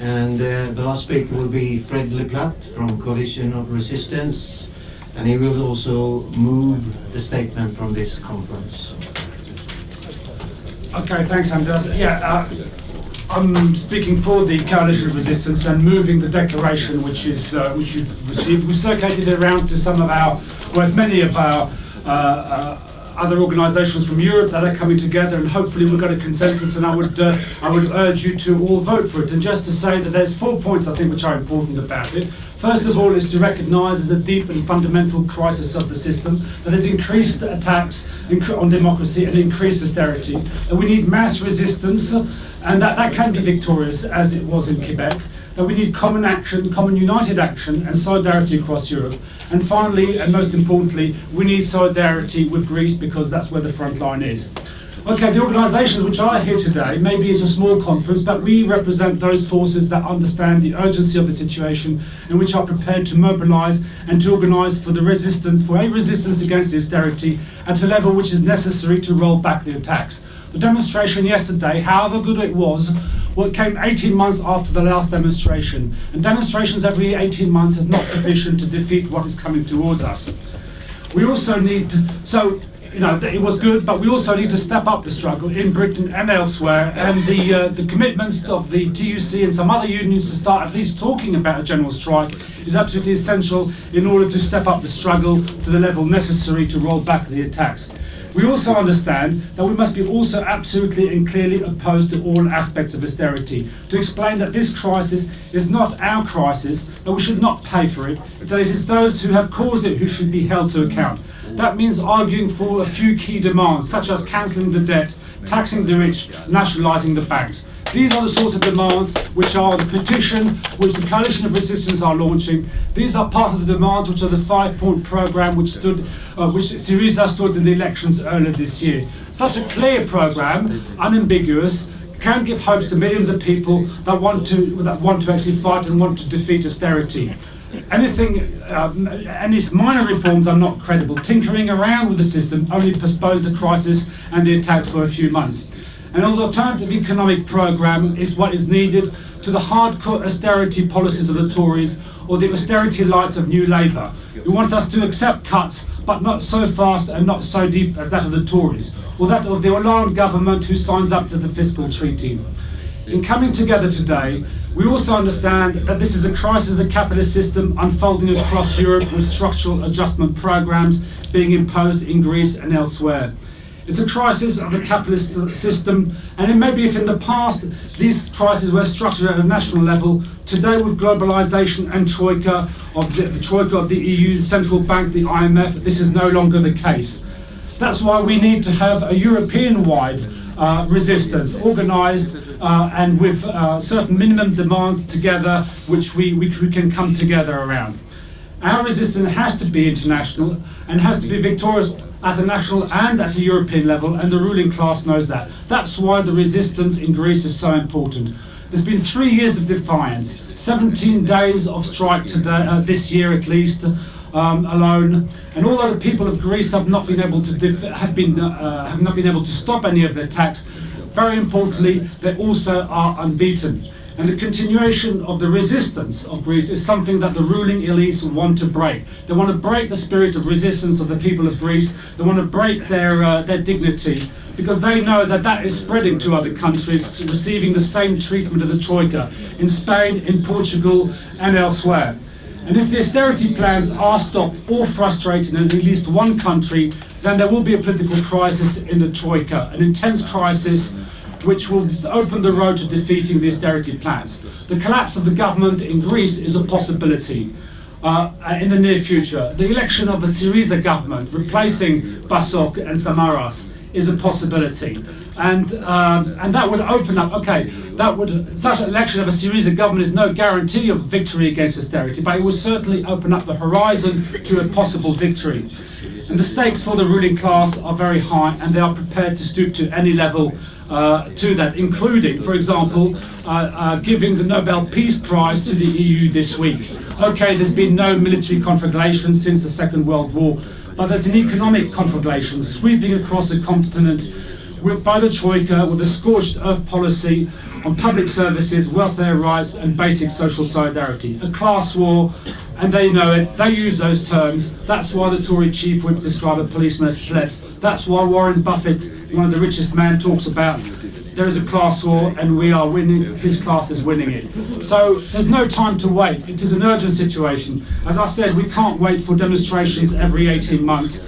And the last speaker will be Fred Leplatt from Coalition of Resistance, and he will also move the statement from this conference. Okay, thanks, Anders. I'm speaking for the Coalition of Resistance and moving the declaration which you've received. We've circulated it around to some of our, well, as many of our other organisations from Europe that are coming together, and hopefully we've got a consensus, and I would urge you to all vote for it. And just to say that there's 4 points I think which are important about it. First of all is to recognise there's a deep and fundamental crisis of the system, that there's increased attacks on democracy and increased austerity, and we need mass resistance, and that can be victorious as it was in Quebec. That we need common action, common united action and solidarity across Europe. And finally, and most importantly, we need solidarity with Greece, because that's where the front line is. Okay, the organisations which are here today, maybe it's a small conference, but we represent those forces that understand the urgency of the situation and which are prepared to mobilise and to organise for the resistance, for a resistance against the austerity at a level which is necessary to roll back the attacks. The demonstration yesterday, however good it was, well, came 18 months after the last demonstration, and demonstrations every 18 months is not sufficient to defeat what is coming towards us. We also need it was good, but we also need to step up the struggle in Britain and elsewhere, and the commitments of the TUC and some other unions to start at least talking about a general strike is absolutely essential in order to step up the struggle to the level necessary to roll back the attacks. We also understand that we must be also absolutely and clearly opposed to all aspects of austerity, to explain that this crisis is not our crisis, that we should not pay for it, that it is those who have caused it who should be held to account. That means arguing for a few key demands, such as cancelling the debt, taxing the rich, nationalising the banks. These are the sorts of demands which are the petition which the Coalition of Resistance are launching. These are part of the demands which are the 5-point programme which Syriza stood in the elections earlier this year. Such a clear programme, unambiguous, can give hopes to millions of people that want to actually fight and want to defeat austerity. Any minor reforms are not credible. Tinkering around with the system only postpones the crisis and the attacks for a few months. An alternative economic programme is what is needed to the hardcore austerity policies of the Tories or the austerity lights of New Labour, who want us to accept cuts, but not so fast and not so deep as that of the Tories, or that of the Hollande government who signs up to the fiscal treaty. In coming together today, we also understand that this is a crisis of the capitalist system unfolding across Europe, with structural adjustment programmes being imposed in Greece and elsewhere. It's a crisis of the capitalist system, and maybe if in the past these crises were structured at a national level, today with globalisation and Troika of the Troika of the EU, the Central Bank, the IMF, this is no longer the case. That's why we need to have a European-wide resistance, organised and with certain minimum demands together, which we can come together around. Our resistance has to be international and has to be victorious at a national and at a European level, and the ruling class knows that. That's why the resistance in Greece is so important. There's been 3 years of defiance, 17 days of strike today, this year at least, alone, and although the people of Greece have not been able to stop any of the attacks, very importantly, they also are unbeaten. And the continuation of the resistance of Greece is something that the ruling elites want to break. They want to break the spirit of resistance of the people of Greece. They want to break their dignity, because they know that that is spreading to other countries, receiving the same treatment of the Troika in Spain, in Portugal and elsewhere. And if the austerity plans are stopped or frustrated in at least one country, then there will be a political crisis in the Troika, an intense crisis which will open the road to defeating the austerity plans. The collapse of the government in Greece is a possibility in the near future. The election of a Syriza government replacing PASOK and Samaras is a possibility, and that would open up. Such an election of a Syriza government is no guarantee of victory against austerity, but it will certainly open up the horizon to a possible victory. And the stakes for the ruling class are very high, and they are prepared to stoop to any level to that, including, for example, giving the Nobel Peace Prize to the EU this week. Okay, there's been no military conflagration since the Second World War, but there's an economic conflagration sweeping across the continent, by the Troika with a scorched earth policy on public services, welfare rights and basic social solidarity. A class war, and they know it, they use those terms. That's why the Tory chief whip described a policeman as plebs. That's why Warren Buffett, one of the richest men, talks about there is a class war and we are winning, his class is winning it. So there's no time to wait. It is an urgent situation. As I said, we can't wait for demonstrations every 18 months.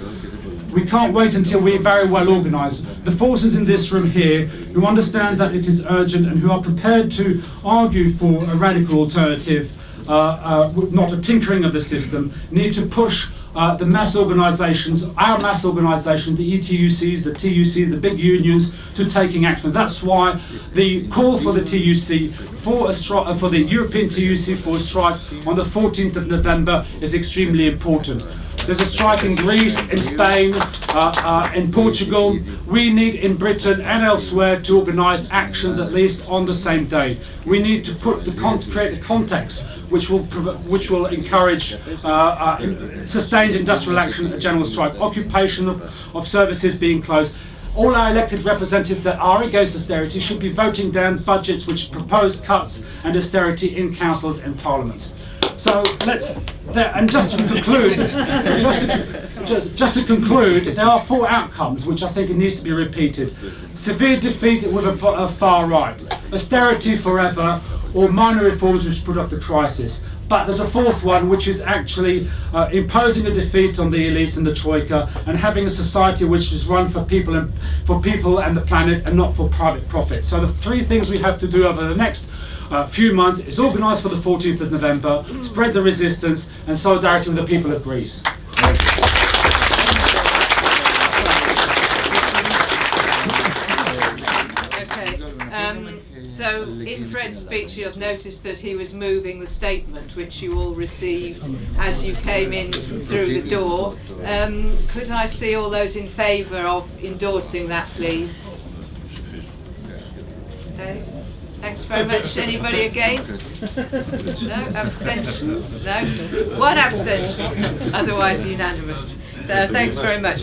We can't wait until we're very well organised. The forces in this room here who understand that it is urgent and who are prepared to argue for a radical alternative, not a tinkering of the system, need to push the mass organisations, our mass organisation, the ETUCs, the TUC, the big unions, to taking action. That's why the call for the TUC, for the European TUC for a strike on the 14th of November is extremely important. There's a strike in Greece, in Spain, in Portugal. We need in Britain and elsewhere to organise actions at least on the same day. We need to create a context which will encourage sustained industrial action, a general strike, occupation of services being closed. All our elected representatives that are against austerity should be voting down budgets which propose cuts and austerity in councils and parliaments. So just to conclude, there are 4 outcomes which I think it needs to be repeated. Severe defeat with a far right, austerity forever, or minor reforms which put off the crisis. But there's a 4th one, which is actually imposing a defeat on the elites and the Troika, and having a society which is run for people and the planet, and not for private profit. So the 3 things we have to do over the next few months is organise for the 14th of November, spread the resistance, and solidarity with the people of Greece. So in Fred's speech you'll have noticed that he was moving the statement which you all received as you came in through the door. Could I see all those in favour of endorsing that, please? Okay. Thanks very much. Anybody against? No? Abstentions? No? 1 abstention. Otherwise unanimous. Thanks very much.